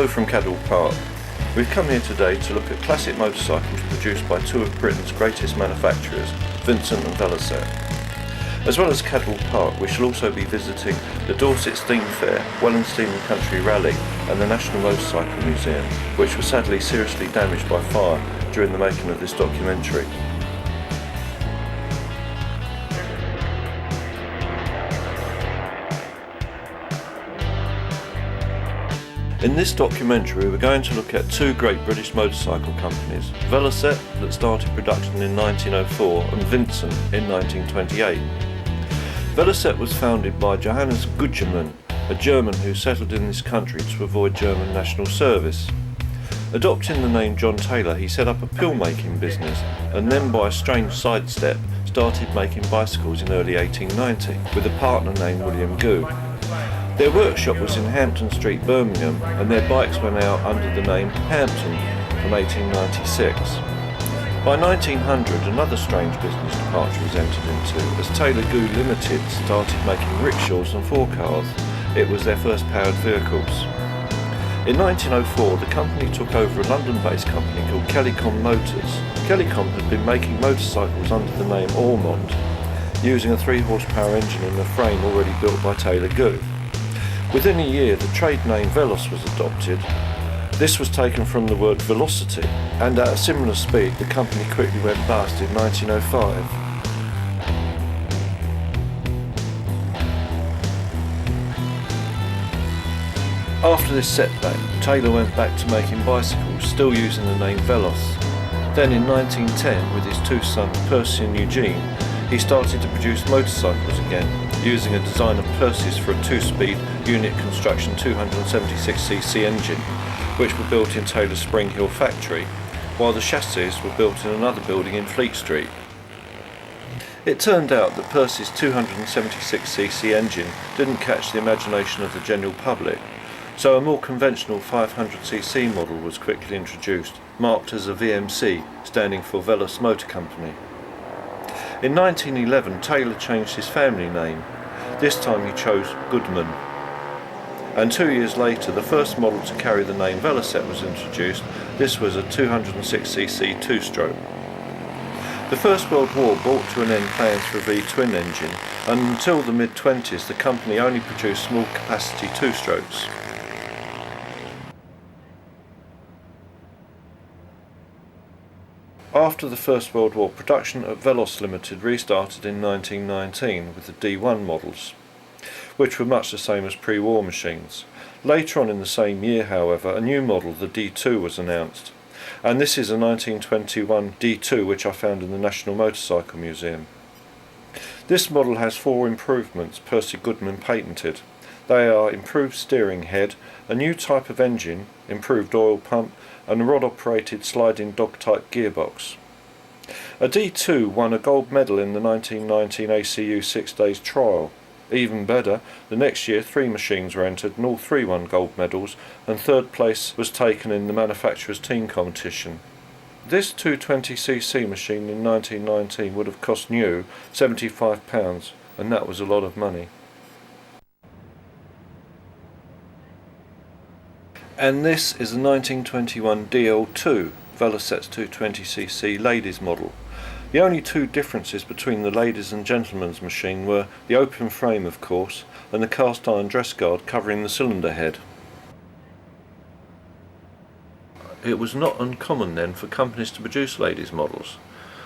Hello from Cadwell Park. We've come here today to look at classic motorcycles produced by two of Britain's greatest manufacturers, Vincent and Velocette. As well as Cadwell Park, we shall also be visiting the Dorset Steam Fair, Welland Steam and Country Rally and the National Motorcycle Museum, which was sadly seriously damaged by fire during the making of this documentary. In this documentary we're going to look at two great British motorcycle companies, Velocette that started production in 1904 and Vincent in 1928. Velocette was founded by Johannes Gugemann, a German who settled in this country to avoid German national service. Adopting the name John Taylor, he set up a pill-making business and then by a strange sidestep started making bicycles in early 1890 with a partner named William Gu. Their workshop was in Hampton Street, Birmingham, and their bikes went out under the name Hampton from 1896. By 1900, another strange business departure was entered into as Taylor Gu Limited started making rickshaws and four-cars. It was their first powered vehicles. In 1904, the company took over a London-based company called Kellycom Motors. Kellycom had been making motorcycles under the name Ormond, using a 3-horsepower engine and a frame already built by Taylor Gu. Within a year, the trade name Veloz was adopted. This was taken from the word velocity, and at a similar speed, the company quickly went bust in 1905. After this setback, Taylor went back to making bicycles, still using the name Veloz. Then in 1910, with his two sons Percy and Eugene, he started to produce motorcycles again, using a design of Percy's for a 2-speed unit construction 276cc engine, which were built in Taylor's Spring Hill factory, while the chassis were built in another building in Fleet Street. It turned out that Percy's 276cc engine didn't catch the imagination of the general public, so a more conventional 500cc model was quickly introduced, marked as a VMC, standing for Veloz Motor Company. In 1911, Taylor changed his family name. This time he chose Goodman. And 2 years later, the first model to carry the name Velocette was introduced. This was a 206cc 2-stroke. The First World War brought to an end plans for a V-twin engine, and until the mid-20s the company only produced small capacity 2-strokes. After the First World War, production at Veloz Limited restarted in 1919 with the D1 models, which were much the same as pre-war machines. Later on in the same year, however, a new model, the D2, was announced, and this is a 1921 D2 which I found in the National Motorcycle Museum. This model has 4 improvements Percy Goodman patented. They are improved steering head, a new type of engine, improved oil pump, and a rod-operated sliding dog-type gearbox. A D2 won a gold medal in the 1919 ACU 6 Days trial. Even better, the next year 3 machines were entered and all 3 won gold medals, and 3rd place was taken in the manufacturer's team competition. This 220cc machine in 1919 would have cost new £75, and that was a lot of money. And this is a 1921 DL2, Velocette's 220cc ladies model. The only 2 differences between the ladies and gentlemen's machine were the open frame, of course, and the cast iron dress guard covering the cylinder head. It was not uncommon then for companies to produce ladies models,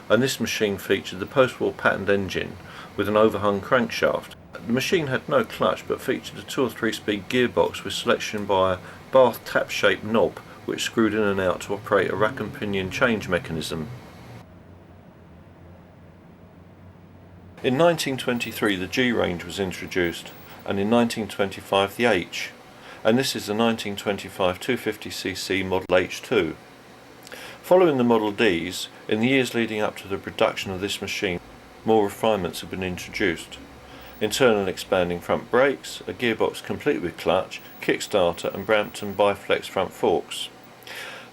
and this machine featured the post-war patterned engine with an overhung crankshaft. The machine had no clutch but featured a 2 or 3-speed gearbox with selection by a bath tap-shaped knob which screwed in and out to operate a rack and pinion change mechanism. In 1923 the G range was introduced, and in 1925 the H, and this is the 1925 250cc Model H2. Following the Model Ds, in the years leading up to the production of this machine, more refinements have been introduced. Internal expanding front brakes, a gearbox complete with clutch, kickstarter and Brampton Biflex front forks.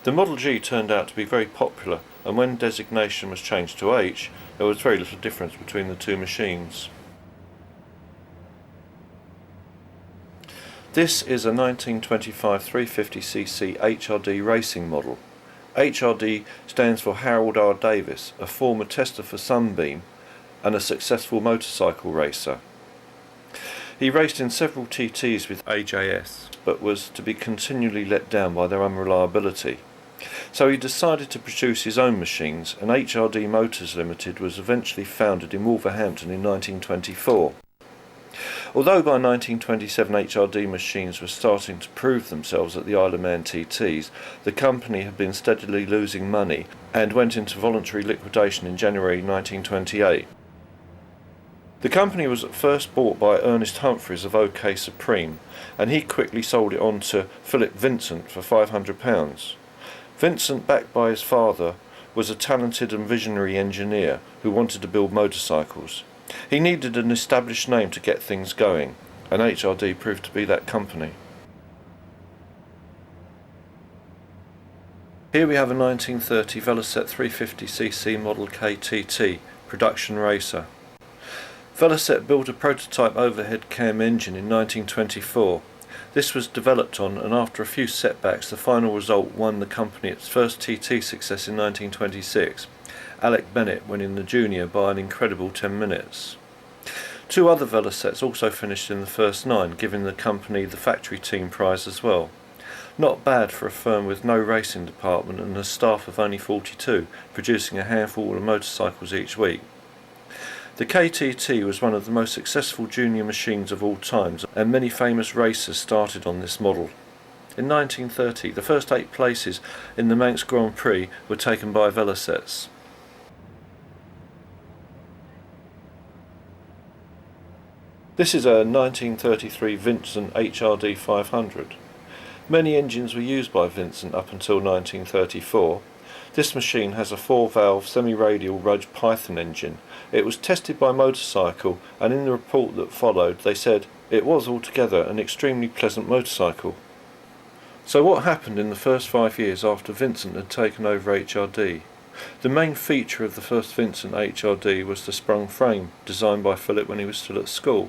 The Model G turned out to be very popular, and when designation was changed to H, there was very little difference between the 2 machines. This is a 1925 350cc HRD racing model. HRD stands for Harold R. Davis, a former tester for Sunbeam and a successful motorcycle racer. He raced in several TTs with AJS, but was to be continually let down by their unreliability. So he decided to produce his own machines, and HRD Motors Limited was eventually founded in Wolverhampton in 1924. Although by 1927 HRD machines were starting to prove themselves at the Isle of Man TTs, the company had been steadily losing money and went into voluntary liquidation in January 1928. The company was at first bought by Ernest Humphreys of OK Supreme, and he quickly sold it on to Philip Vincent for £500. Vincent, backed by his father, was a talented and visionary engineer who wanted to build motorcycles. He needed an established name to get things going, and HRD proved to be that company. Here we have a 1930 Velocette 350cc Model KTT production racer. Velocette built a prototype overhead cam engine in 1924. This was developed on, and after a few setbacks, the final result won the company its first TT success in 1926. Alec Bennett winning the junior by an incredible 10 minutes. Two other Velocettes also finished in the first 9, giving the company the factory team prize as well. Not bad for a firm with no racing department and a staff of only 42, producing a handful of motorcycles each week. The KTT was one of the most successful junior machines of all times, and many famous racers started on this model. In 1930, the first 8 places in the Manx Grand Prix were taken by Velocettes. This is a 1933 Vincent HRD 500. Many engines were used by Vincent up until 1934. This machine has a 4-valve semi-radial Rudge Python engine. It was tested by Motorcycle, and in the report that followed they said it was altogether an extremely pleasant motorcycle. So what happened in the first 5 years after Vincent had taken over HRD? The main feature of the first Vincent HRD was the sprung frame, designed by Philip when he was still at school.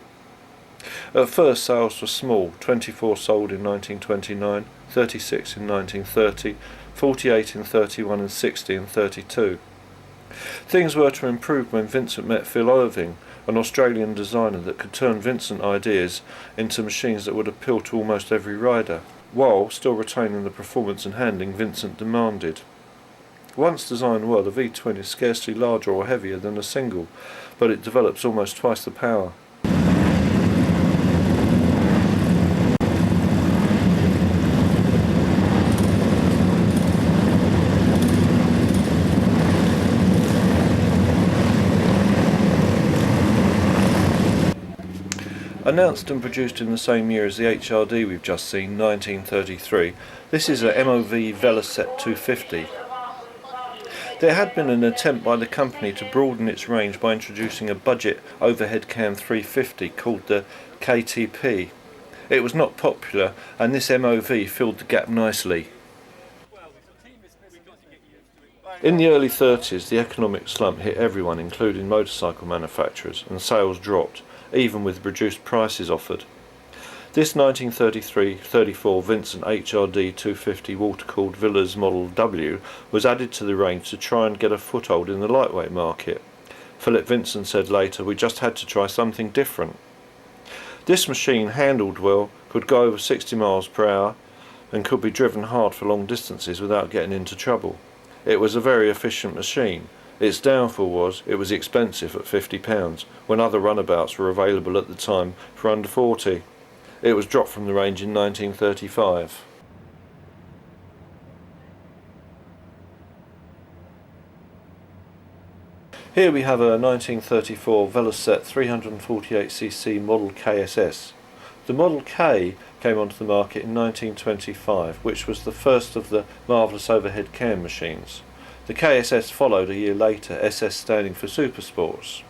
At first sales were small, 24 sold in 1929, 36 in 1930, 48 in 31 and 60 in 32. Things were to improve when Vincent met Phil Irving, an Australian designer that could turn Vincent ideas into machines that would appeal to almost every rider, while still retaining the performance and handling Vincent demanded. Once designed well, the V-twin is scarcely larger or heavier than a single, but it develops almost twice the power. Announced and produced in the same year as the HRD we've just seen, 1933, this is a MOV Velocette 250. There had been an attempt by the company to broaden its range by introducing a budget overhead cam 350 called the KTP. It was not popular, and this MOV filled the gap nicely. In the early 30s, the economic slump hit everyone, including motorcycle manufacturers, and sales dropped, even with reduced prices offered. This 1933-34 Vincent HRD 250 water-cooled Villas Model W was added to the range to try and get a foothold in the lightweight market. Philip Vincent said later, "We just had to try something different." This machine handled well, could go over 60 miles per hour, and could be driven hard for long distances without getting into trouble. It was a very efficient machine. Its downfall was it was expensive at £50, when other runabouts were available at the time for under 40. It was dropped from the range in 1935. Here we have a 1934 Velocette 348cc Model KSS. The Model K came onto the market in 1925, which was the first of the marvellous overhead cam machines. The KSS followed a year later, SS standing for Super Sports.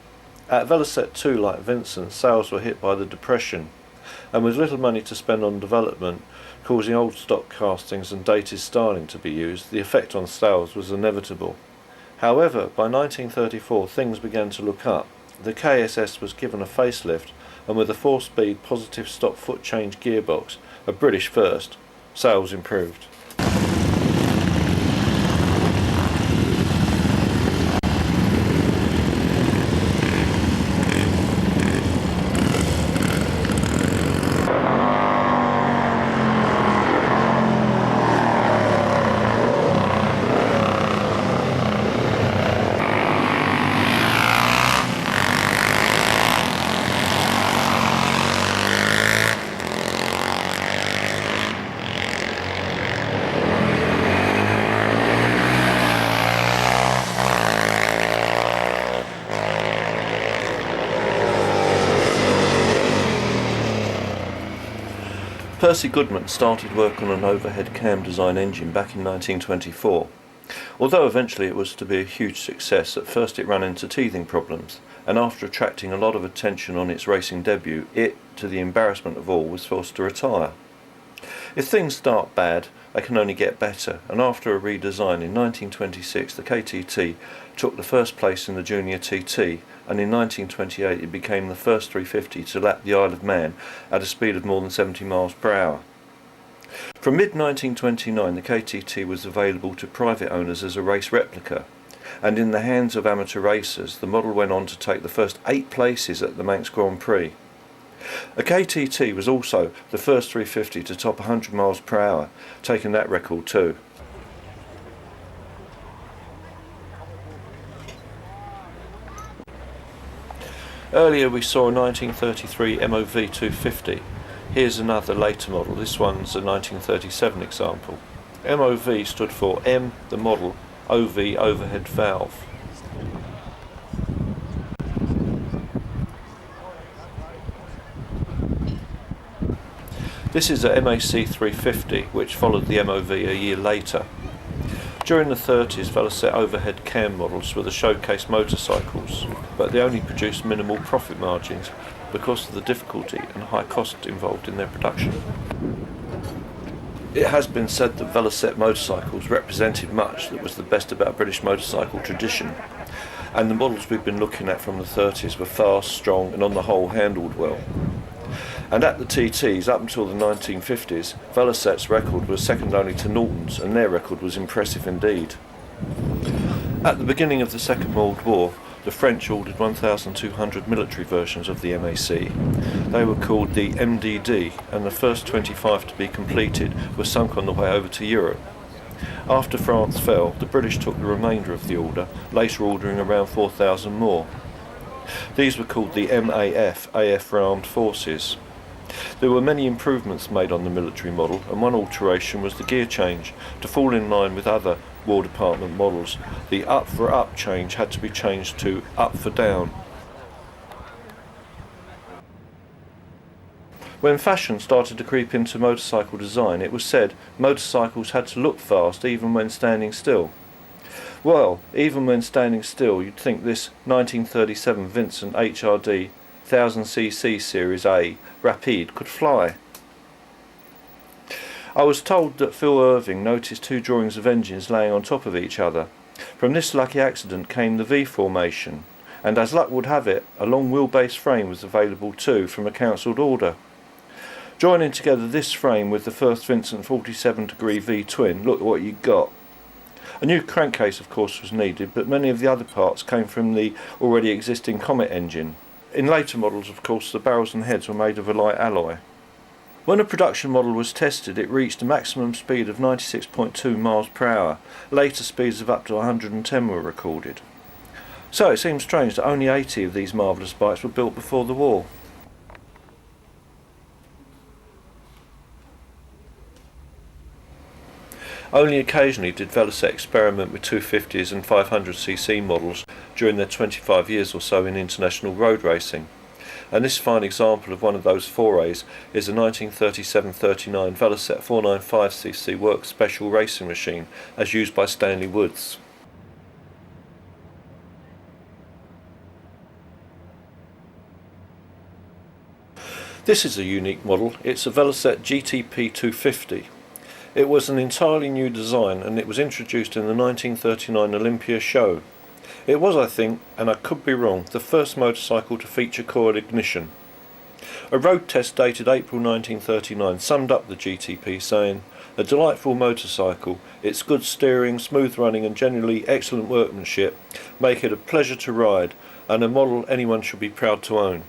At Velocette 2, like Vincent, sales were hit by the Depression, and with little money to spend on development, causing old stock castings and dated styling to be used, the effect on sales was inevitable. However, by 1934 things began to look up. the KSS was given a facelift, and with a 4-speed positive stop foot change gearbox, a British first, sales improved. Percy Goodman started work on an overhead cam design engine back in 1924. Although eventually it was to be a huge success, at first it ran into teething problems, and after attracting a lot of attention on its racing debut, it, to the embarrassment of all, was forced to retire. If things start bad, they can only get better, and after a redesign in 1926 the KTT took the first place in the Junior TT, and in 1928 it became the first 350 to lap the Isle of Man at a speed of more than 70 miles per hour. From mid-1929 the KTT was available to private owners as a race replica, and in the hands of amateur racers the model went on to take the first 8 places at the Manx Grand Prix. A KTT was also the first 350 to top 100 miles per hour, taking that record too. Earlier we saw a 1933 MOV 250. Here's another later model. This one's a 1937 example. MOV stood for M, the model, OV, overhead valve. This is a MAC 350 which followed the MOV a year later. During the 30s, Velocette overhead cam models were the showcase motorcycles, but they only produced minimal profit margins because of the difficulty and high cost involved in their production. It has been said that Velocette motorcycles represented much that was the best about British motorcycle tradition, and the models we've been looking at from the 30s were fast, strong and on the whole handled well. And at the TTs, up until the 1950s, Velocette's record was second only to Norton's, and their record was impressive indeed. At the beginning of the Second World War, the French ordered 1,200 military versions of the MAC. They were called the MDD, and the first 25 to be completed were sunk on the way over to Europe. After France fell, the British took the remainder of the order, later ordering around 4,000 more. These were called the MAF, AF Armed Forces. There were many improvements made on the military model, and one alteration was the gear change. To fall in line with other War Department models, the up for up change had to be changed to up for down. When fashion started to creep into motorcycle design, it was said motorcycles had to look fast even when standing still. Well, even when standing still, you'd think this 1937 Vincent HRD 1000cc Series A Rapide could fly. I was told that Phil Irving noticed 2 drawings of engines laying on top of each other. From this lucky accident came the V formation, and as luck would have it, a long wheelbase frame was available too from a cancelled order. Joining together this frame with the first Vincent 47-degree V-twin, look what you got. A new crankcase of course was needed, but many of the other parts came from the already existing Comet engine. In later models of course the barrels and heads were made of a light alloy. When a production model was tested it reached a maximum speed of 96.2 miles per hour. Later speeds of up to 110 were recorded. So it seems strange that only 80 of these marvellous bikes were built before the war. Only occasionally did Velocette experiment with 250s and 500cc models during their 25 years or so in international road racing. And this fine example of one of those forays is a 1937-39 Velocette 495cc work special racing machine as used by Stanley Woods. This is a unique model. It's a Velocette GTP 250. It was an entirely new design and it was introduced in the 1939 Olympia show. It was, I think, and I could be wrong, the first motorcycle to feature coil ignition. A road test dated April 1939 summed up the GTP saying, "A delightful motorcycle, its good steering, smooth running and generally excellent workmanship make it a pleasure to ride and a model anyone should be proud to own."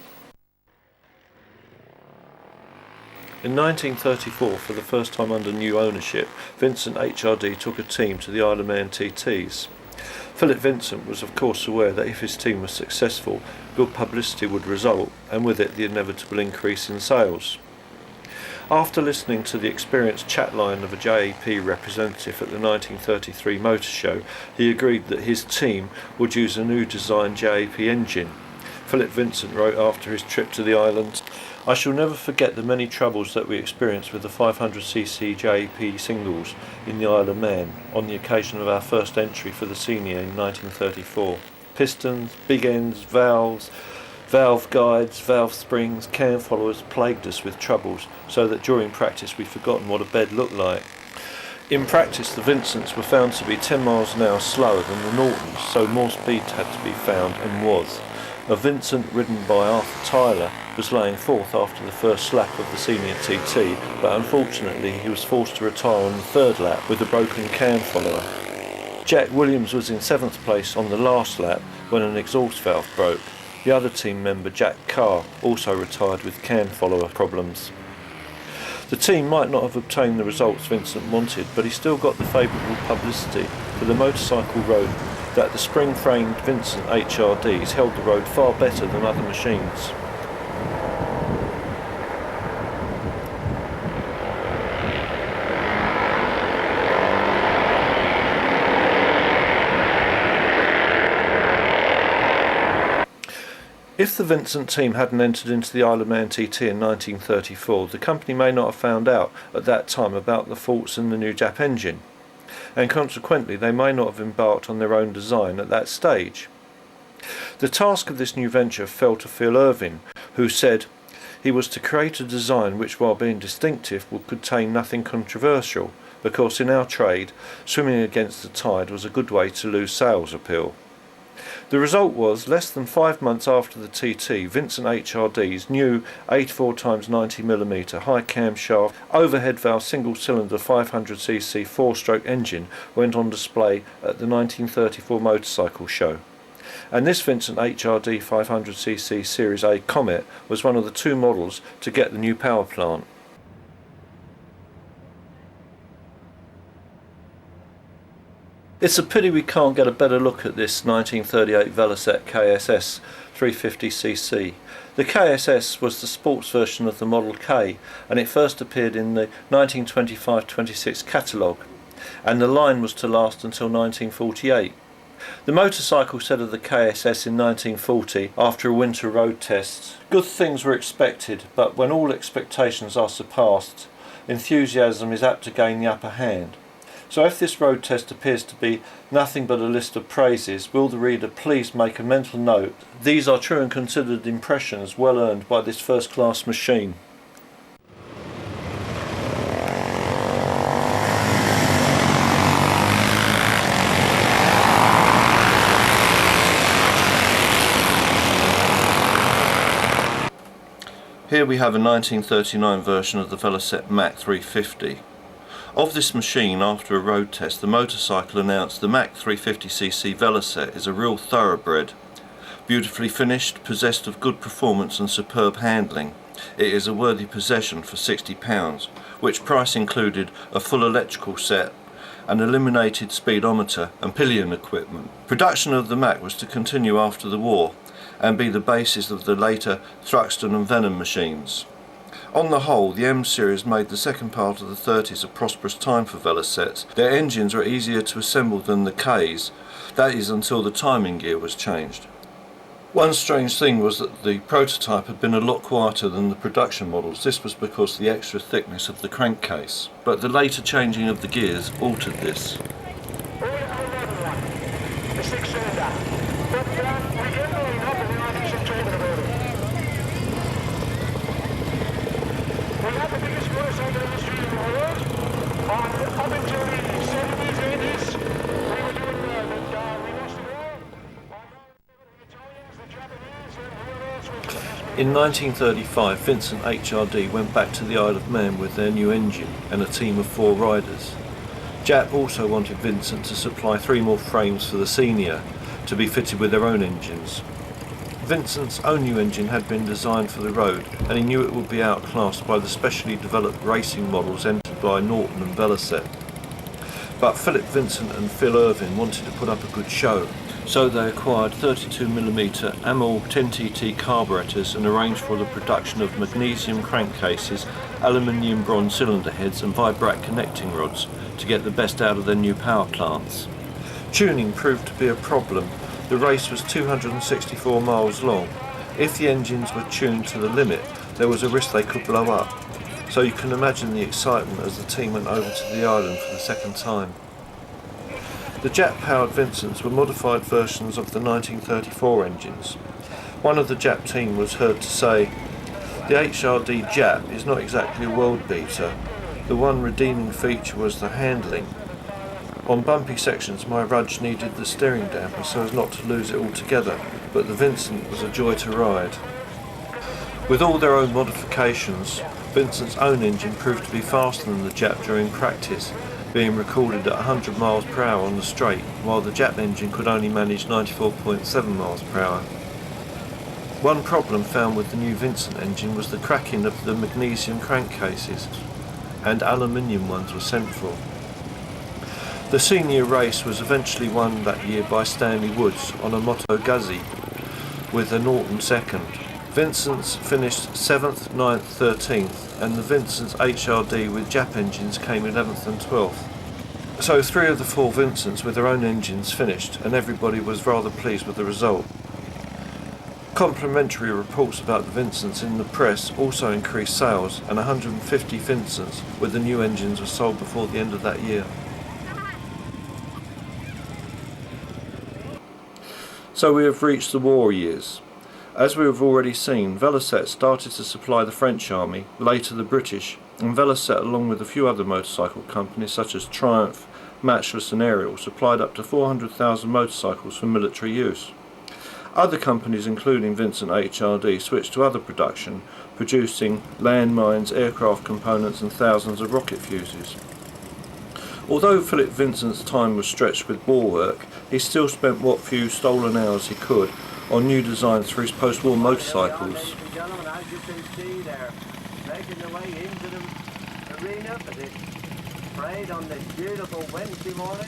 In 1934, for the first time under new ownership, Vincent HRD took a team to the Isle of Man TTs. Philip Vincent was of course aware that if his team was successful, good publicity would result, and with it the inevitable increase in sales. After listening to the experienced chatline of a JAP representative at the 1933 Motor Show, he agreed that his team would use a new design JAP engine. Philip Vincent wrote after his trip to the island, "I shall never forget the many troubles that we experienced with the 500cc JAP singles in the Isle of Man on the occasion of our first entry for the senior in 1934. Pistons, big ends, valves, valve guides, valve springs, cam followers plagued us with troubles, so that during practice we'd forgotten what a bed looked like." In practice, the Vincents were found to be 10 miles an hour slower than the Nortons, so more speed had to be found, and was. A Vincent ridden by Arthur Tyler was laying fourth after the first lap of the senior TT, but unfortunately he was forced to retire on the third lap with a broken cam follower. Jack Williams was in 7th place on the last lap when an exhaust valve broke. The other team member, Jack Carr, also retired with cam follower problems. The team might not have obtained the results Vincent wanted, but he still got the favourable publicity for the motorcycle road that the spring-framed Vincent HRDs held the road far better than other machines. If the Vincent team hadn't entered into the Isle of Man TT in 1934, the company may not have found out at that time about the faults in the new Jap engine, and consequently they may not have embarked on their own design at that stage. The task of this new venture fell to Phil Irving, who said he was to create a design which, while being distinctive, would contain nothing controversial, because in our trade, swimming against the tide was a good way to lose sales appeal. The result was, less than 5 months after the TT, Vincent HRD's new 84x90mm high camshaft overhead valve single cylinder 500cc 4-stroke engine went on display at the 1934 Motorcycle Show. And this Vincent HRD 500cc Series A Comet was one of the 2 models to get the new power plant. It's a pity we can't get a better look at this 1938 Velocette KSS 350cc. The KSS was the sports version of the Model K, and it first appeared in the 1925-26 catalogue, and the line was to last until 1948. The motorcycle said of the KSS in 1940, after a winter road test, "Good things were expected, but when all expectations are surpassed, enthusiasm is apt to gain the upper hand." So if this road test appears to be nothing but a list of praises, will the reader please make a mental note? These are true and considered impressions well earned by this first-class machine. Here we have a 1939 version of the Velocette Mac 350. Of this machine, after a road test, the motorcycle announced the Mac 350cc Velocette is a real thoroughbred. Beautifully finished, possessed of good performance and superb handling. It is a worthy possession for £60, which price included a full electrical set, an illuminated speedometer and pillion equipment. Production of the Mac was to continue after the war and be the basis of the later Thruxton and Venom machines. On the whole, the M series made the second part of the 30s a prosperous time for Velocettes. Their engines were easier to assemble than the Ks, that is until the timing gear was changed. One strange thing was that the prototype had been a lot quieter than the production models. This was because of the extra thickness of the crankcase, but the later changing of the gears altered this. We have the biggest motorcycle industry in the world, and up until the 70s, 80s, we were doing well, but we lost it all. In 1935, Vincent HRD went back to the Isle of Man with their new engine and a team of 4 riders. Jap also wanted Vincent to supply 3 more frames for the senior to be fitted with their own engines. Vincent's own new engine had been designed for the road, and he knew it would be outclassed by the specially developed racing models entered by Norton and Velocette. But Philip Vincent and Phil Irving wanted to put up a good show, so they acquired 32mm Amel 10TT carburetors and arranged for the production of magnesium crankcases, aluminium bronze cylinder heads and Vibrat connecting rods to get the best out of their new power plants. Tuning proved to be a problem. The race was 264 miles long. If the engines were tuned to the limit, there was a risk they could blow up. So you can imagine the excitement as the team went over to the island for the second time. The Jap-powered Vincents were modified versions of the 1934 engines. One of the Jap team was heard to say, "The HRD Jap is not exactly a world beater. The one redeeming feature was the handling. On bumpy sections my Rudge needed the steering damper so as not to lose it altogether, but the Vincent was a joy to ride." With all their own modifications, Vincent's own engine proved to be faster than the Jap during practice, being recorded at 100 miles per hour on the straight, while the Jap engine could only manage 94.7 miles per hour. One problem found with the new Vincent engine was the cracking of the magnesium crankcases, and aluminium ones were sent for. The senior race was eventually won that year by Stanley Woods on a Moto Guzzi, with a Norton second. Vincent's finished 7th, 9th, 13th, and the Vincent's HRD with Jap engines came 11th and 12th. So 3 of the 4 Vincents with their own engines finished, and everybody was rather pleased with the result. Complimentary reports about the Vincents in the press also increased sales, and 150 Vincents with the new engines were sold before the end of that year. So we have reached the war years. As we have already seen, Velocette started to supply the French army, later the British, and Velocette, along with a few other motorcycle companies such as Triumph, Matchless and Ariel, supplied up to 400,000 motorcycles for military use. Other companies, including Vincent HRD, switched to other production, producing landmines, aircraft components and thousands of rocket fuses. Although Philip Vincent's time was stretched with war work, he still spent what few stolen hours he could on new designs for his post-war motorcycles. Ladies and gentlemen, as you can see there, making their way into the arena for this parade on this beautiful Wednesday morning.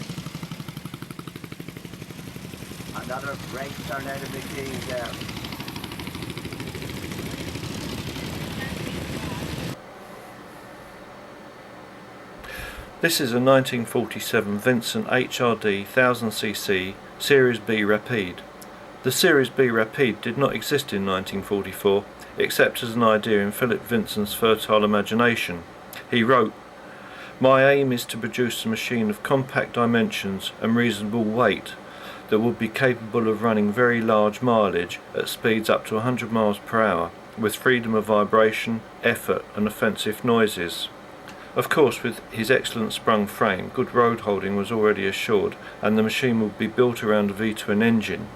Another great turnout of machines there. This is a 1947 Vincent HRD 1000cc Series B Rapide. The Series B Rapide did not exist in 1944, except as an idea in Philip Vincent's fertile imagination. He wrote, "My aim is to produce a machine of compact dimensions and reasonable weight that would be capable of running very large mileage at speeds up to 100 miles per hour, with freedom of vibration, effort and offensive noises." Of course, with his excellent sprung frame, good road holding was already assured, and the machine would be built around a V-twin engine.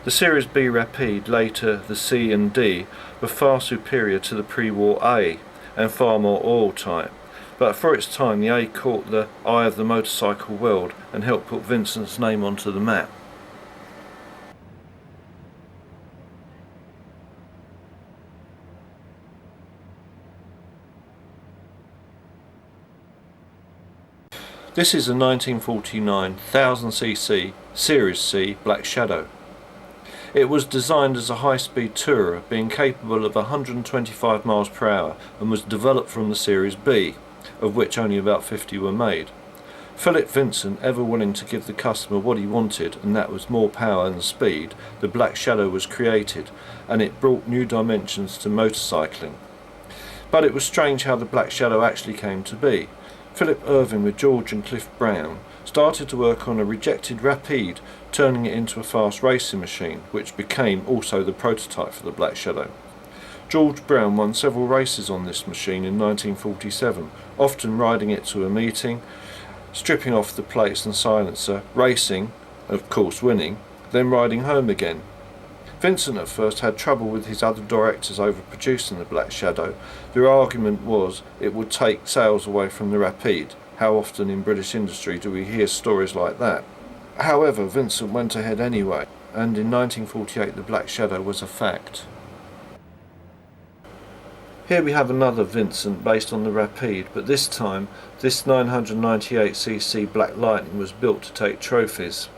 The Series B Rapide, later the C and D, were far superior to the pre-war A, and far more oil-tight. But for its time, the A caught the eye of the motorcycle world and helped put Vincent's name onto the map. This is a 1949 1000cc Series C Black Shadow. It was designed as a high-speed tourer, being capable of 125 miles per hour, and was developed from the Series B, of which only about 50 were made. Philip Vincent, ever willing to give the customer what he wanted, and that was more power and speed, the Black Shadow was created, and it brought new dimensions to motorcycling. But it was strange how the Black Shadow actually came to be. Philip Irving, with George and Cliff Brown, started to work on a rejected Rapide, turning it into a fast racing machine, which became also the prototype for the Black Shadow. George Brown won several races on this machine in 1947, often riding it to a meeting, stripping off the plates and silencer, racing, of course winning, then riding home again. Vincent at first had trouble with his other directors over producing the Black Shadow. Their argument was it would take sales away from the Rapide. How often in British industry do we hear stories like that? However, Vincent went ahead anyway, and in 1948 the Black Shadow was a fact. Here we have another Vincent based on the Rapide, but this time this 998cc Black Lightning was built to take trophies.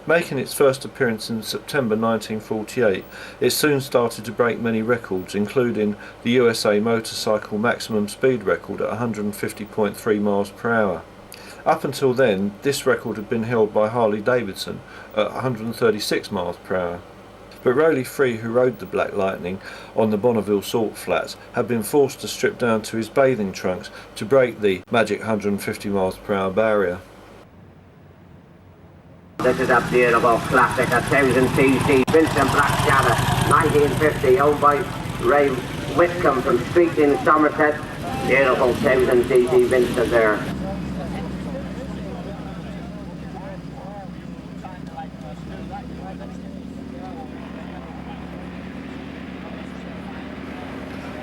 Making its first appearance in September 1948, it soon started to break many records, including the USA motorcycle maximum speed record at 150.3 miles per hour. Up until then, this record had been held by Harley Davidson at 136 miles per hour. But Rowley Free, who rode the Black Lightning on the Bonneville Salt Flats, had been forced to strip down to his bathing trunks to break the magic 150 miles per hour barrier. This is a beautiful classic, a 1000cc Vincent Black Shadow, 1950, owned by Ray Whitcomb from Street in Somerset. Beautiful 1000cc Vincent there.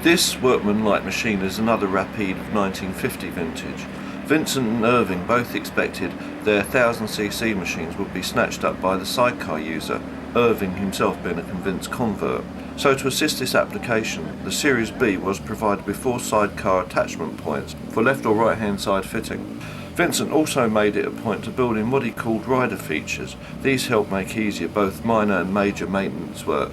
This workman-like machine is another Rapide of 1950 vintage. Vincent and Irving both expected their 1000cc machines would be snatched up by the sidecar user, Irving himself being a convinced convert. So to assist this application, the Series B was provided with 4 sidecar attachment points for left or right hand side fitting. Vincent also made it a point to build in what he called rider features. These help make easier both minor and major maintenance work.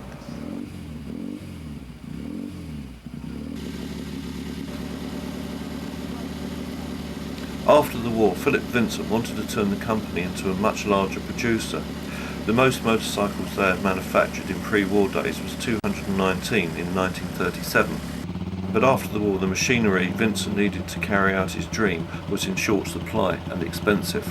After the war, Philip Vincent wanted to turn the company into a much larger producer. The most motorcycles they had manufactured in pre-war days was 219 in 1937. But after the war, the machinery Vincent needed to carry out his dream was in short supply and expensive.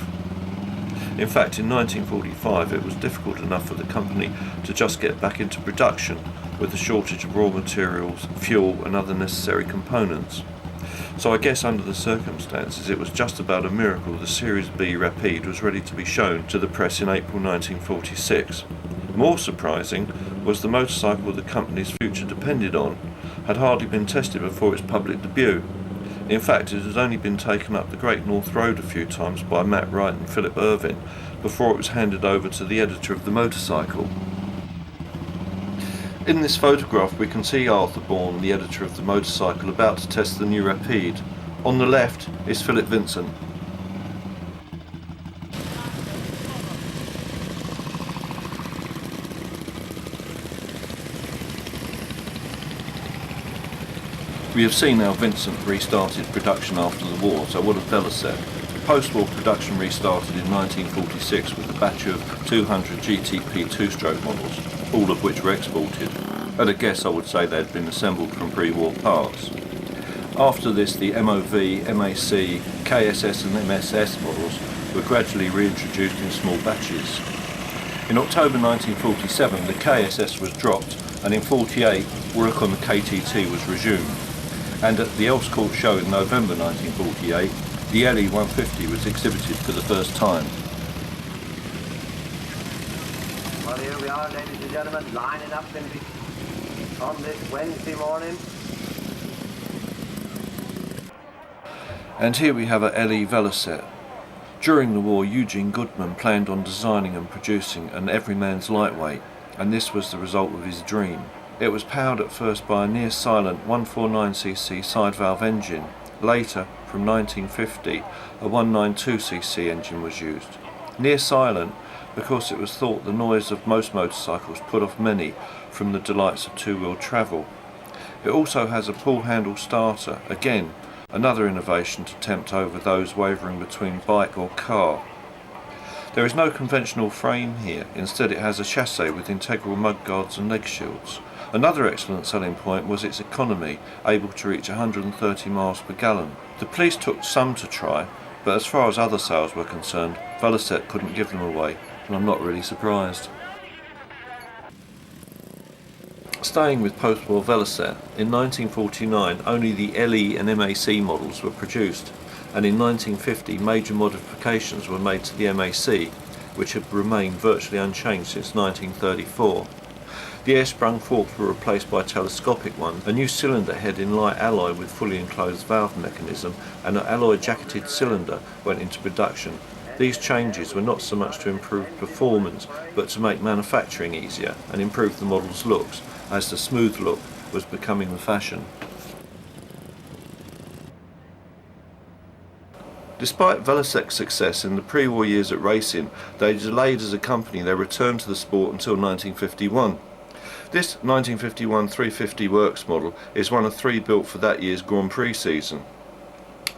In fact, in 1945 it was difficult enough for the company to just get back into production with a shortage of raw materials, fuel and other necessary components. So I guess under the circumstances it was just about a miracle the Series B Rapide was ready to be shown to the press in April 1946. More surprising was the motorcycle the company's future depended on had hardly been tested before its public debut. In fact, it had only been taken up the Great North Road a few times by Matt Wright and Philip Irving before it was handed over to the editor of the motorcycle. In this photograph we can see Arthur Bourne, the editor of the motorcycle, about to test the new Rapide. On the left is Philip Vincent. We have seen how Vincent restarted production after the war, so what of Velocette? Post-war production restarted in 1946 with a batch of 200 GTP two-stroke models, all of which were exported. At a guess I would say they had been assembled from pre-war parts. After this the MOV, MAC, KSS and MSS models were gradually reintroduced in small batches. In October 1947 the KSS was dropped, and in 1948 work on the KTT was resumed. And at the Elscourt show in November 1948 the LE 150 was exhibited for the first time. Well, here we are, ladies and gentlemen, lining up on this Wednesday morning. And here we have a LE Velocette. During the war, Eugene Goodman planned on designing and producing an everyman's lightweight, and this was the result of his dream. It was powered at first by a near-silent 149cc side-valve engine. Later, from 1950, a 192cc engine was used. Near-silent because it was thought the noise of most motorcycles put off many from the delights of two-wheel travel. It also has a pull-handle starter, again another innovation to tempt over those wavering between bike or car. There is no conventional frame here, instead it has a chassis with integral mudguards and leg shields. Another excellent selling point was its economy, able to reach 130 miles per gallon. The police took some to try, but as far as other sales were concerned, Velocette couldn't give them away, and I'm not really surprised. Staying with post-war Velocette, in 1949 only the LE and MAC models were produced, and in 1950 major modifications were made to the MAC, which had remained virtually unchanged since 1934. The air-sprung forks were replaced by telescopic ones, a new cylinder head in light alloy with fully enclosed valve mechanism, and an alloy jacketed cylinder went into production. These changes were not so much to improve performance, but to make manufacturing easier and improve the model's looks, as the smooth look was becoming the fashion. Despite Velocette's success in the pre-war years at racing, they delayed as a company their return to the sport until 1951. This 1951 350 Works model is one of 3 built for that year's Grand Prix season.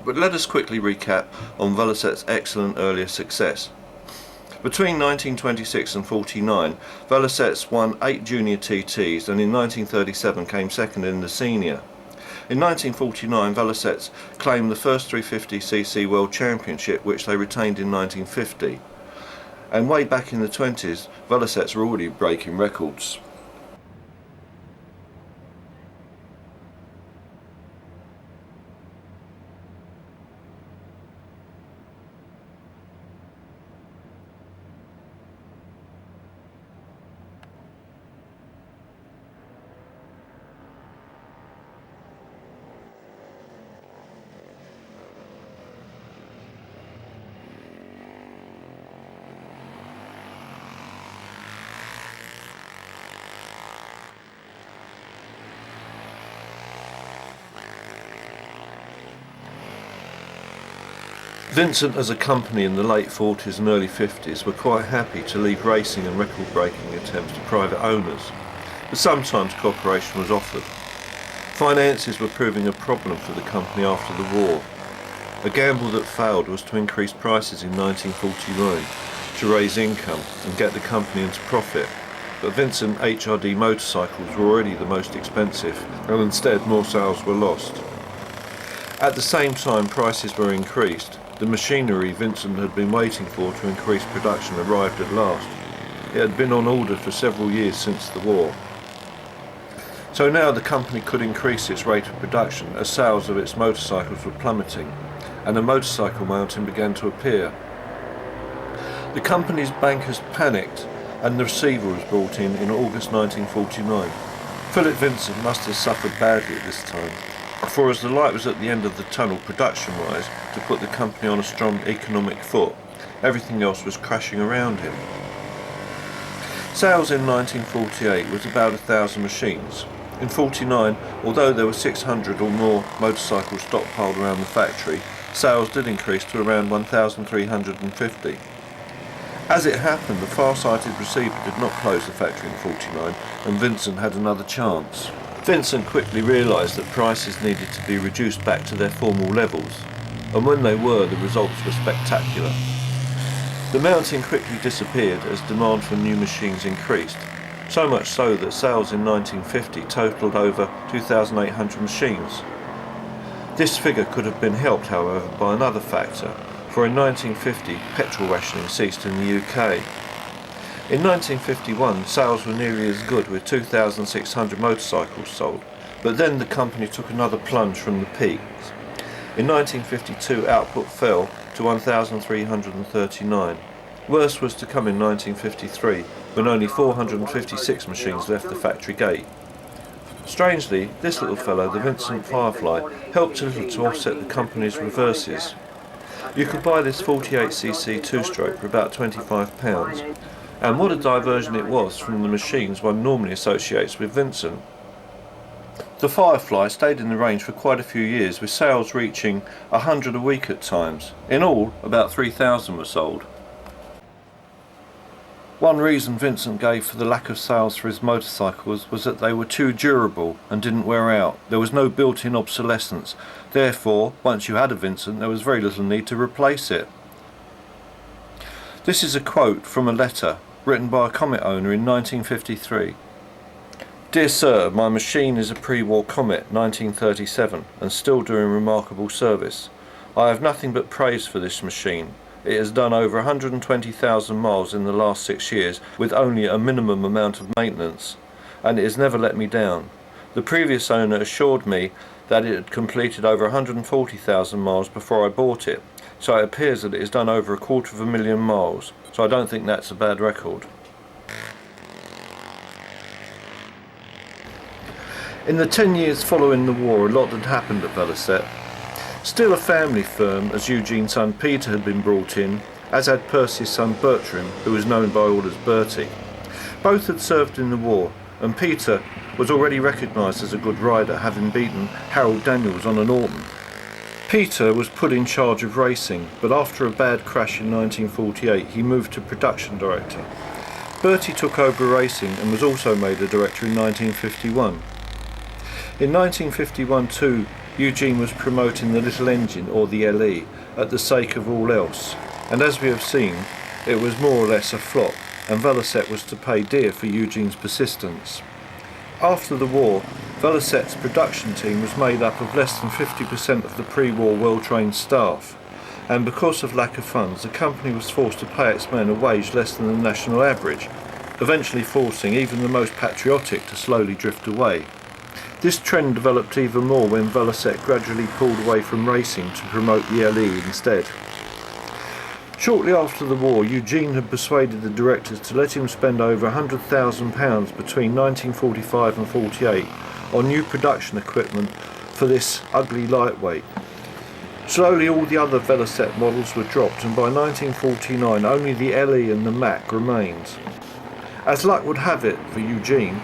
But let us quickly recap on Velocette's excellent earlier success. Between 1926 and 49, Velocette's won 8 junior TTs and in 1937 came second in the senior. In 1949, Velocette's claimed the first 350cc World Championship, which they retained in 1950. And way back in the 20s, Velocette's were already breaking records. Vincent as a company in the late 40s and early 50s were quite happy to leave racing and record-breaking attempts to private owners, but sometimes cooperation was offered. Finances were proving a problem for the company after the war. A gamble that failed was to increase prices in 1949 to raise income and get the company into profit, but Vincent HRD motorcycles were already the most expensive and instead more sales were lost. At the same time prices were increased. The machinery Vincent had been waiting for to increase production arrived at last. It had been on order for several years since the war. So now the company could increase its rate of production as sales of its motorcycles were plummeting, and a motorcycle mountain began to appear. The company's bankers panicked and the receiver was brought in August 1949. Philip Vincent must have suffered badly at this time, for as the light was at the end of the tunnel production-wise to put the company on a strong economic foot, everything else was crashing around him. Sales in 1948 was about 1,000 machines. In 49, although there were 600 or more motorcycles stockpiled around the factory, sales did increase to around 1,350. As it happened, the far-sighted receiver did not close the factory in 49, and Vincent had another chance. Vincent quickly realised that prices needed to be reduced back to their formal levels, and when they were, the results were spectacular. The mountain quickly disappeared as demand for new machines increased, so much so that sales in 1950 totalled over 2,800 machines. This figure could have been helped, however, by another factor, for in 1950 petrol rationing ceased in the UK. In 1951 sales were nearly as good with 2,600 motorcycles sold, but then the company took another plunge from the peaks. In 1952 output fell to 1,339. Worse was to come in 1953 when only 456 machines left the factory gate. Strangely, this little fellow, the Vincent Firefly, helped a little to offset the company's reverses. You could buy this 48cc two-stroke for about £25, and what a diversion it was from the machines one normally associates with Vincent. The Firefly stayed in the range for quite a few years, with sales reaching 100 a week at times. In all, about 3,000 were sold. One reason Vincent gave for the lack of sales for his motorcycles was that they were too durable and didn't wear out. There was no built-in obsolescence. Therefore, once you had a Vincent, there was very little need to replace it. This is a quote from a letter written by a Comet owner in 1953. Dear Sir, my machine is a pre-war Comet 1937 and still doing remarkable service. I have nothing but praise for this machine. It has done over 120,000 miles in the last 6 years with only a minimum amount of maintenance, and it has never let me down. The previous owner assured me that it had completed over 140,000 miles before I bought it, so it appears that it has done over 250,000 miles, so I don't think that's a bad record. In the 10 years following the war, a lot had happened at Velocette. Still a family firm, as Eugene's son Peter had been brought in, as had Percy's son Bertram, who was known by all as Bertie. Both had served in the war, and Peter was already recognised as a good rider, having beaten Harold Daniels on an Orton. Peter was put in charge of racing, but after a bad crash in 1948 he moved to production director. Bertie took over racing and was also made a director in 1951. In 1951 too, Eugene was promoting the little engine, or the LE, at the sake of all else, and as we have seen, it was more or less a flop, and Velocette was to pay dear for Eugene's persistence. After the war, Velocette's production team was made up of less than 50% of the pre-war well-trained staff, and because of lack of funds, the company was forced to pay its men a wage less than the national average, eventually forcing even the most patriotic to slowly drift away. This trend developed even more when Velocette gradually pulled away from racing to promote the LE instead. Shortly after the war, Eugene had persuaded the directors to let him spend over £100,000 between 1945 and 48 on new production equipment for this ugly lightweight. Slowly all the other Velocette models were dropped, and by 1949 only the LE and the Mac remained. As luck would have it for Eugene,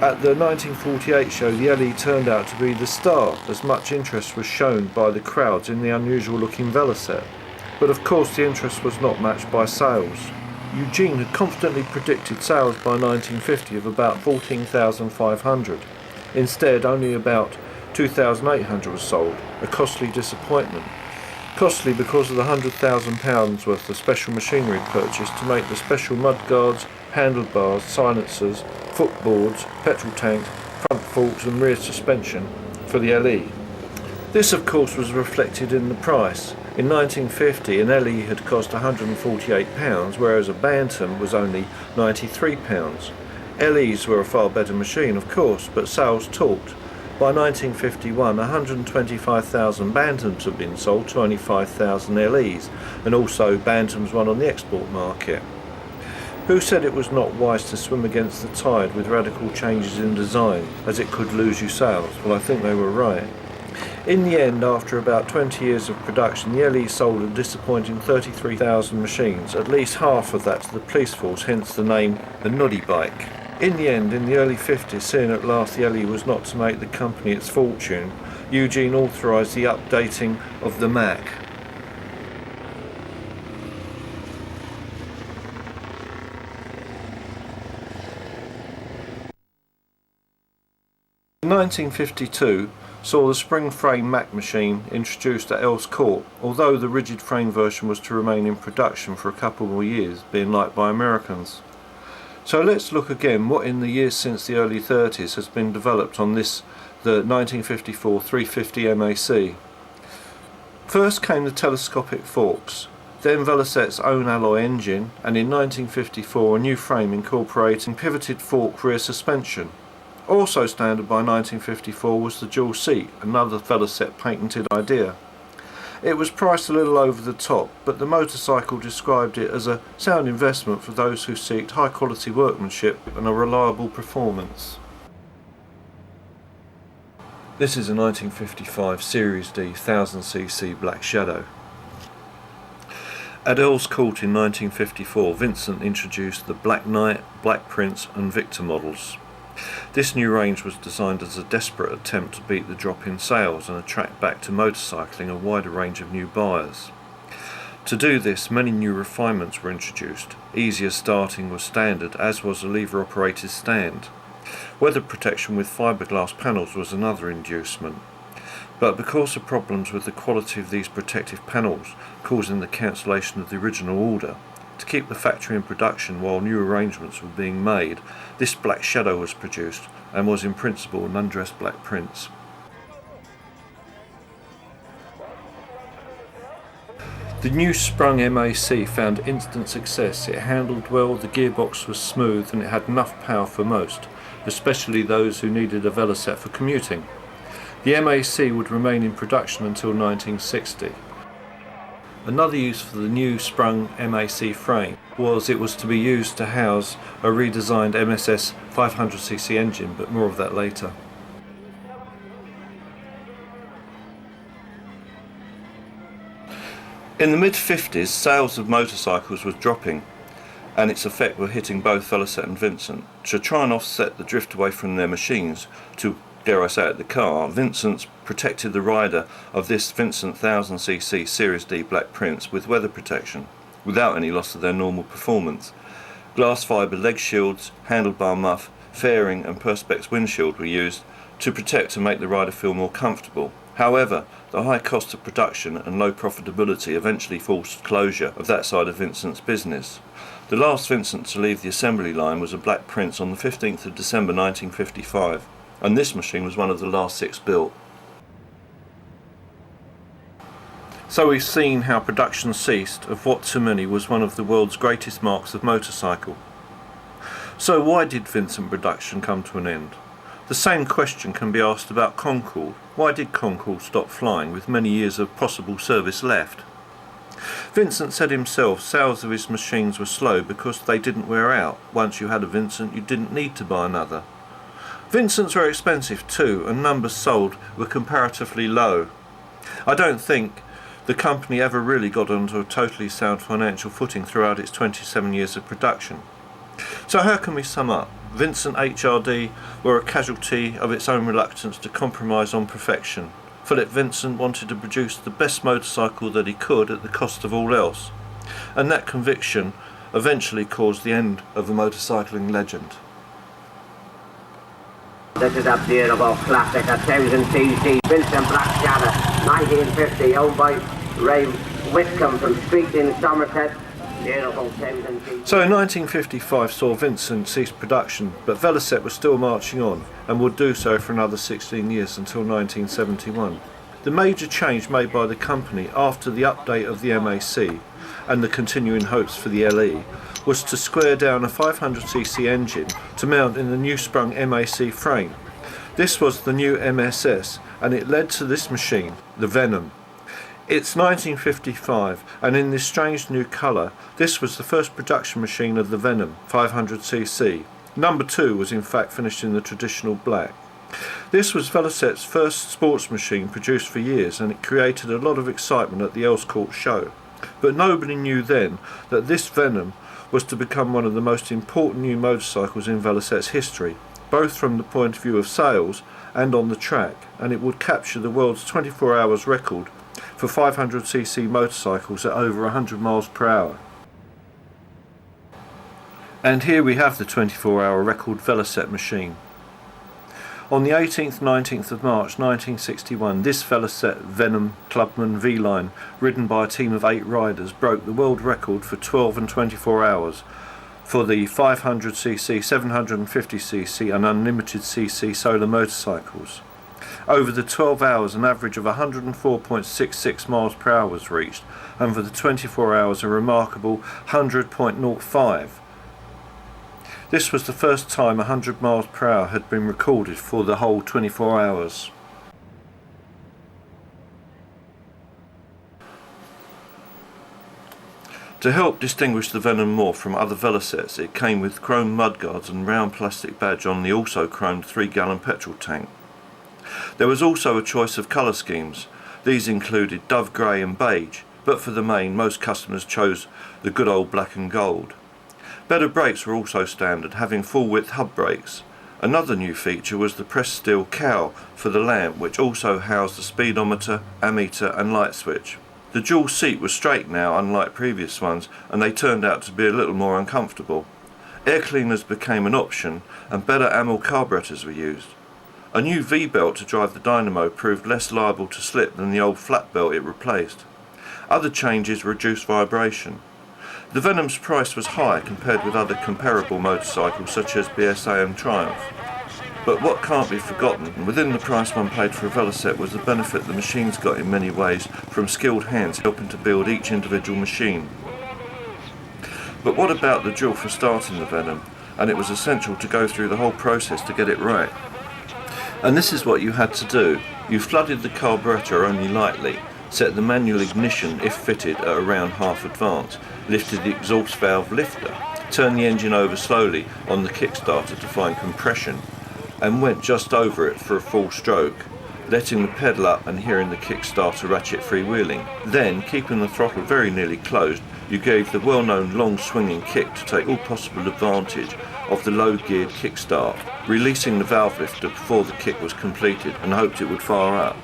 at the 1948 show the LE turned out to be the star, as much interest was shown by the crowds in the unusual looking Velocette. But of course the interest was not matched by sales. Eugene had confidently predicted sales by 1950 of about 14,500. Instead, only about 2,800 was sold, a costly disappointment. Costly because of the £100,000 worth of special machinery purchased to make the special mudguards, handlebars, silencers, footboards, petrol tank, front forks and rear suspension for the LE. This of course was reflected in the price. In 1950 an LE had cost £148, whereas a Bantam was only £93. LEs were a far better machine of course, but sales talked. By 1951 125,000 Bantams had been sold to only 5,000 LEs, and also Bantams won on the export market. Who said it was not wise to swim against the tide with radical changes in design, as it could lose you sales? Well, I think they were right. In the end, after about 20 years of production, the LE sold a disappointing 33,000 machines, at least half of that to the police force, hence the name the Noddy Bike. In the end, in the early 50s, seeing at last the LE was not to make the company its fortune, Eugene authorised the updating of the Mac. In 1952 saw the spring frame Mac machine introduced at Earls Court, although the rigid frame version was to remain in production for a couple more years, being liked by Americans. So let's look again what in the years since the early 30s has been developed on this, the 1954 350 MAC. First came the telescopic forks, then Velocette's own alloy engine, and in 1954 a new frame incorporating pivoted fork rear suspension. Also standard by 1954 was the dual seat, another Velocette patented idea. It was priced a little over the top, but the motorcycle described it as a sound investment for those who seek high quality workmanship and a reliable performance. This is a 1955 Series D 1000cc Black Shadow. At Earls Court in 1954, Vincent introduced the Black Knight, Black Prince and Victor models. This new range was designed as a desperate attempt to beat the drop in sales and attract back to motorcycling a wider range of new buyers. To do this, many new refinements were introduced. Easier starting was standard, as was a lever operated stand. Weather protection with fiberglass panels was another inducement. But because of problems with the quality of these protective panels causing the cancellation of the original order, to keep the factory in production while new arrangements were being made, this Black Shadow was produced and was in principle an undressed Black Prince. The new sprung MAC found instant success. It handled well, the gearbox was smooth and it had enough power for most, especially those who needed a Velocette for commuting. The MAC would remain in production until 1960. Another use for the new sprung MAC frame was it was to be used to house a redesigned MSS 500cc engine, but more of that later. In the mid-50s, sales of motorcycles was dropping, and its effect were hitting both Velocette and Vincent. To try and offset the drift away from their machines to, dare I say it, the car, Vincent's protected the rider of this Vincent 1000cc Series D Black Prince with weather protection, without any loss of their normal performance. Glass fibre leg shields, handlebar muff, fairing and perspex windshield were used to protect and make the rider feel more comfortable. However, the high cost of production and low profitability eventually forced closure of that side of Vincent's business. The last Vincent to leave the assembly line was a Black Prince on the 15th of December 1955, and this machine was one of the last 6 built. So we've seen how production ceased of what to many was one of the world's greatest marques of motorcycle. So why did Vincent production come to an end? The same question can be asked about Concorde. Why did Concorde stop flying with many years of possible service left? Vincent said himself sales of his machines were slow because they didn't wear out. Once you had a Vincent, you didn't need to buy another. Vincents were expensive too, and numbers sold were comparatively low. I don't think the company ever really got onto a totally sound financial footing throughout its 27 years of production. So how can we sum up? Vincent HRD were a casualty of its own reluctance to compromise on perfection. Philip Vincent wanted to produce the best motorcycle that he could at the cost of all else, and that conviction eventually caused the end of the motorcycling legend. This is a beautiful classic, a 1000cc Vincent Black Shadow, 1950, owned by Ray Whitcomb from Street in Somerset. Beautiful 1000cc. So in 1955 saw Vincent cease production, but Velocette was still marching on and would do so for another 16 years until 1971. The major change made by the company after the update of the MAC and the continuing hopes for the LE was to square down a 500cc engine to mount in the new sprung MAC frame. This was the new MSS, and it led to this machine, the Venom. It's 1955, and in this strange new colour, this was the first production machine of the Venom 500cc. Number 2 was in fact finished in the traditional black. This was Velocette's first sports machine produced for years, and it created a lot of excitement at the Elscourt show. But nobody knew then that this Venom was to become one of the most important new motorcycles in Velocette's history, both from the point of view of sales and on the track, and it would capture the world's 24 hours record for 500cc motorcycles at over 100 miles per hour. And here we have the 24-hour record Velocette machine. On the 18th 19th of March 1961, this Velocette Venom Clubman V-Line, ridden by a team of 8 riders, broke the world record for 12 and 24 hours for the 500cc, 750cc and unlimited cc solar motorcycles. Over the 12 hours, an average of 104.66 miles per hour was reached, and for the 24 hours, a remarkable 100.05. This was the first time 100 miles per hour had been recorded for the whole 24 hours. To help distinguish the Venom more from other Velocettes, it came with chrome mudguards and round plastic badge on the also chromed 3-gallon petrol tank. There was also a choice of colour schemes. These included dove grey and beige, but for the main, most customers chose the good old black and gold. Better brakes were also standard, having full-width hub brakes. Another new feature was the pressed steel cowl for the lamp, which also housed the speedometer, ammeter and light switch. The dual seat was straight now, unlike previous ones, and they turned out to be a little more uncomfortable. Air cleaners became an option, and better amyl carburetors were used. A new V-belt to drive the dynamo proved less liable to slip than the old flat belt it replaced. Other changes reduced vibration. The Venom's price was high compared with other comparable motorcycles such as BSA and Triumph. But what can't be forgotten, within the price one paid for a Velocette, was the benefit the machines got in many ways from skilled hands helping to build each individual machine. But what about the drill for starting the Venom? And it was essential to go through the whole process to get it right. And this is what you had to do. You flooded the carburetor only lightly, set the manual ignition, if fitted, at around half advance, lifted the exhaust valve lifter, turned the engine over slowly on the kickstarter to find compression, and went just over it for a full stroke. letting the pedal up and hearing the kickstarter ratchet freewheeling. Then, keeping the throttle very nearly closed, you gave the well-known long swinging kick to take all possible advantage of the low-geared kickstart, releasing the valve lifter before the kick was completed and hoped it would fire up.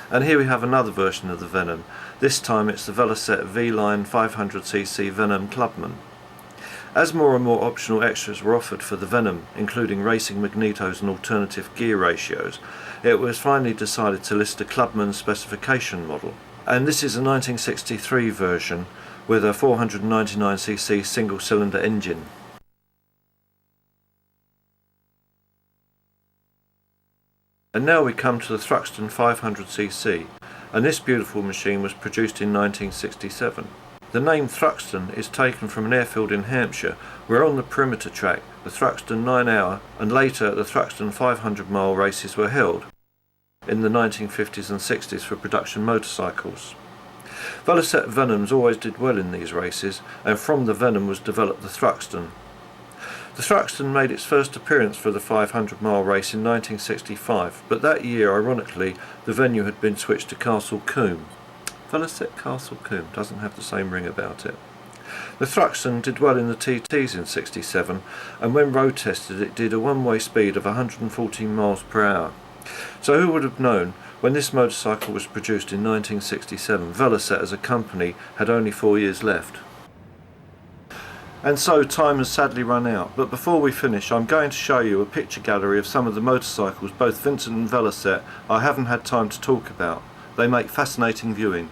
And here we have another version of the Venom. This time it's the Velocette V-Line 500cc Venom Clubman. As more and more optional extras were offered for the Venom, including racing magnetos and alternative gear ratios, it was finally decided to list a Clubman specification model. And this is a 1963 version with a 499cc single-cylinder engine. And now we come to the Thruxton 500cc, and this beautiful machine was produced in 1967. The name Thruxton is taken from an airfield in Hampshire where on the perimeter track the Thruxton 9-hour and later the Thruxton 500-mile races were held in the 1950s and 60s for production motorcycles. Velocette Venoms always did well in these races, and from the Venom was developed the Thruxton. The Thruxton made its first appearance for the 500-mile race in 1965, but that year, ironically, the venue had been switched to Castle Combe. Velocette Castle Combe doesn't have the same ring about it. The Thruxton did well in the TTs in 67, and when road tested it did a one-way speed of 114 miles per hour. So who would have known, when this motorcycle was produced in 1967, Velocette as a company had only 4 years left. And so time has sadly run out, but before we finish I'm going to show you a picture gallery of some of the motorcycles, both Vincent and Velocette, I haven't had time to talk about. They make fascinating viewing.